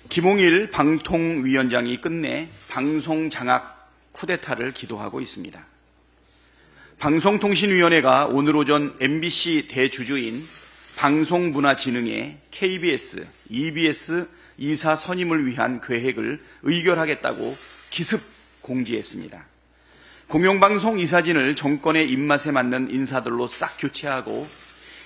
김홍일 방통위원장이 끝내 방송장악 쿠데타를 기도하고 있습니다. 방송통신위원회가 오늘 오전 MBC 대주주인 방송문화진흥회 KBS, EBS 이사 선임을 위한 계획을 의결하겠다고 기습 공지했습니다. 공영방송 이사진을 정권의 입맛에 맞는 인사들로 싹 교체하고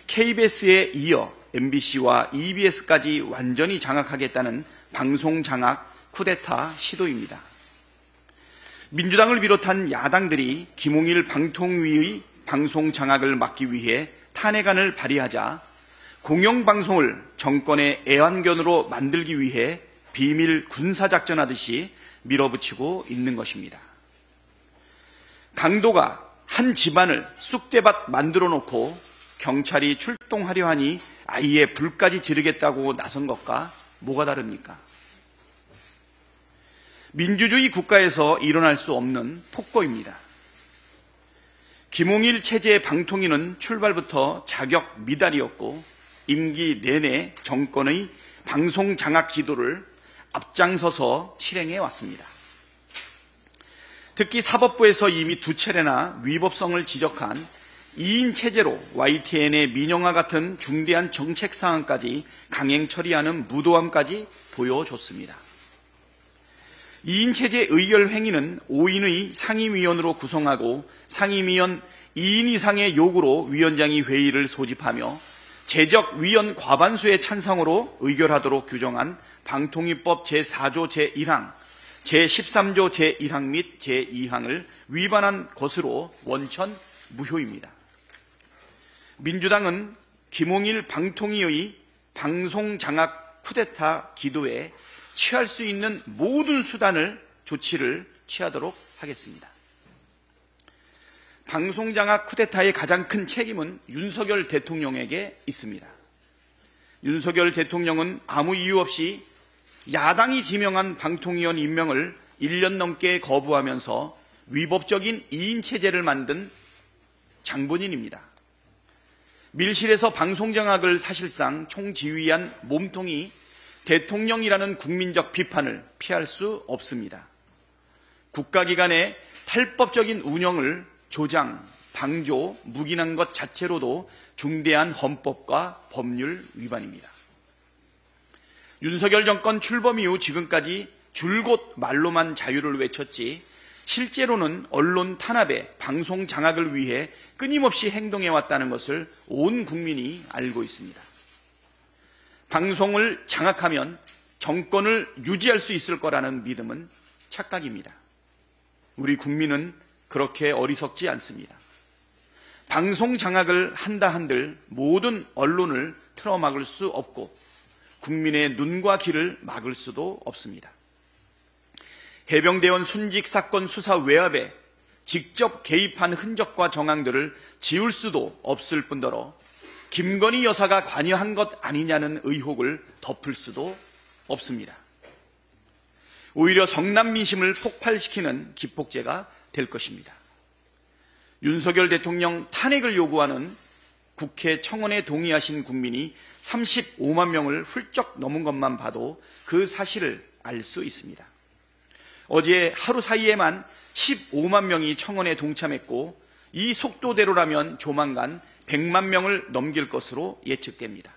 KBS에 이어 MBC와 EBS까지 완전히 장악하겠다는 방송장악 쿠데타 시도입니다. 민주당을 비롯한 야당들이 김홍일 방통위의 방송장악을 막기 위해 탄핵안을 발의하자 공영방송을 정권의 애완견으로 만들기 위해 비밀 군사작전하듯이 밀어붙이고 있는 것입니다. 강도가 한 집안을 쑥대밭 만들어 놓고 경찰이 출동하려 하니 아예 불까지 지르겠다고 나선 것과 뭐가 다릅니까? 민주주의 국가에서 일어날 수 없는 폭거입니다. 김홍일 체제의 방통위는 출발부터 자격 미달이었고 임기 내내 정권의 방송 장악 기도를 앞장서서 실행해 왔습니다. 특히 사법부에서 이미 두 차례나 위법성을 지적한 2인 체제로 YTN의 민영화 같은 중대한 정책 사항까지 강행 처리하는 무도함까지 보여줬습니다. 2인 체제 의결 행위는 5인의 상임위원으로 구성하고 상임위원 2인 이상의 요구로 위원장이 회의를 소집하며 제적위원 과반수의 찬성으로 의결하도록 규정한 방통위법 제4조 제1항, 제13조 제1항 및 제2항을 위반한 것으로 원천 무효입니다. 민주당은 김홍일 방통위의 방송장악 쿠데타 기도에 취할 수 있는 모든 조치를 취하도록 하겠습니다. 방송장악 쿠데타의 가장 큰 책임은 윤석열 대통령에게 있습니다. 윤석열 대통령은 아무 이유 없이 야당이 지명한 방통위원 임명을 1년 넘게 거부하면서 위법적인 2인 체제를 만든 장본인입니다. 밀실에서 방송장악을 사실상 총지휘한 몸통이 대통령이라는 국민적 비판을 피할 수 없습니다. 국가기관의 탈법적인 운영을 조장, 방조, 묵인한 것 자체로도 중대한 헌법과 법률 위반입니다. 윤석열 정권 출범 이후 지금까지 줄곧 말로만 자유를 외쳤지 실제로는 언론 탄압에 방송 장악을 위해 끊임없이 행동해왔다는 것을 온 국민이 알고 있습니다. 방송을 장악하면 정권을 유지할 수 있을 거라는 믿음은 착각입니다. 우리 국민은 그렇게 어리석지 않습니다. 방송 장악을 한다 한들 모든 언론을 틀어막을 수 없고 국민의 눈과 귀를 막을 수도 없습니다. 해병대원 순직 사건 수사 외압에 직접 개입한 흔적과 정황들을 지울 수도 없을 뿐더러 김건희 여사가 관여한 것 아니냐는 의혹을 덮을 수도 없습니다. 오히려 성남 민심을 폭발시키는 기폭제가 될 것입니다. 윤석열 대통령 탄핵을 요구하는 국회 청원에 동의하신 국민이 35만 명을 훌쩍 넘은 것만 봐도 그 사실을 알 수 있습니다. 어제 하루 사이에만 15만 명이 청원에 동참했고 이 속도대로라면 조만간 100만 명을 넘길 것으로 예측됩니다.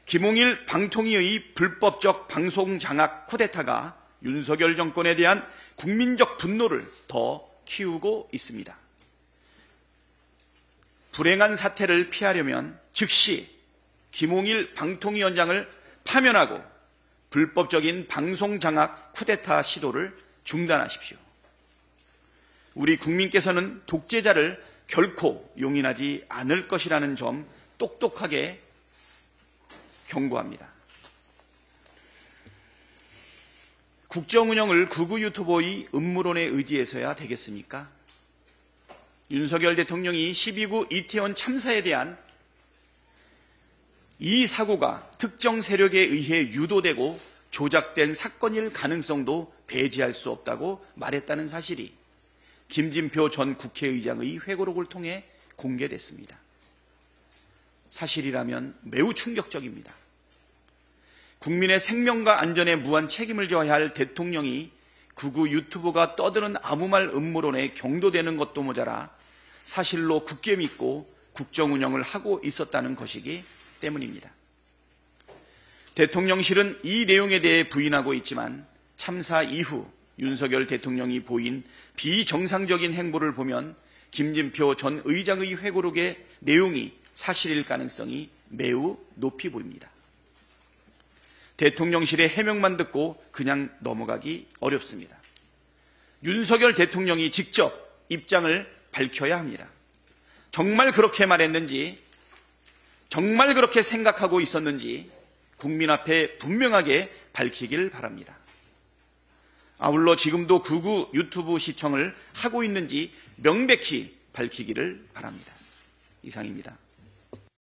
김홍일 방통위의 불법적 방송 장악 쿠데타가 윤석열 정권에 대한 국민적 분노를 더 키우고 있습니다. 불행한 사태를 피하려면 즉시 김홍일 방통위원장을 파면하고 불법적인 방송 장악 쿠데타 시도를 중단하십시오. 우리 국민께서는 독재자를 결코 용인하지 않을 것이라는 점 똑똑하게 경고합니다. 국정 운영을 극우 유튜버의 음모론에 의지해서야 되겠습니까? 윤석열 대통령이 12구 이태원 참사에 대한 이 사고가 특정 세력에 의해 유도되고 조작된 사건일 가능성도 배제할 수 없다고 말했다는 사실이 김진표 전 국회의장의 회고록을 통해 공개됐습니다. 사실이라면 매우 충격적입니다. 국민의 생명과 안전에 무한 책임을 져야 할 대통령이 극우 유튜브가 떠드는 아무 말 음모론에 경도되는 것도 모자라 사실로 굳게 믿고 국정 운영을 하고 있었다는 것이기 때문입니다. 대통령실은 이 내용에 대해 부인하고 있지만 참사 이후 윤석열 대통령이 보인 비정상적인 행보를 보면 김진표 전 의장의 회고록의 내용이 사실일 가능성이 매우 높이 보입니다. 대통령실의 해명만 듣고 그냥 넘어가기 어렵습니다. 윤석열 대통령이 직접 입장을 밝혀야 합니다. 정말 그렇게 말했는지, 정말 그렇게 생각하고 있었는지 국민 앞에 분명하게 밝히길 바랍니다. 아울러 지금도 극우 유튜브 시청을 하고 있는지 명백히 밝히기를 바랍니다. 이상입니다.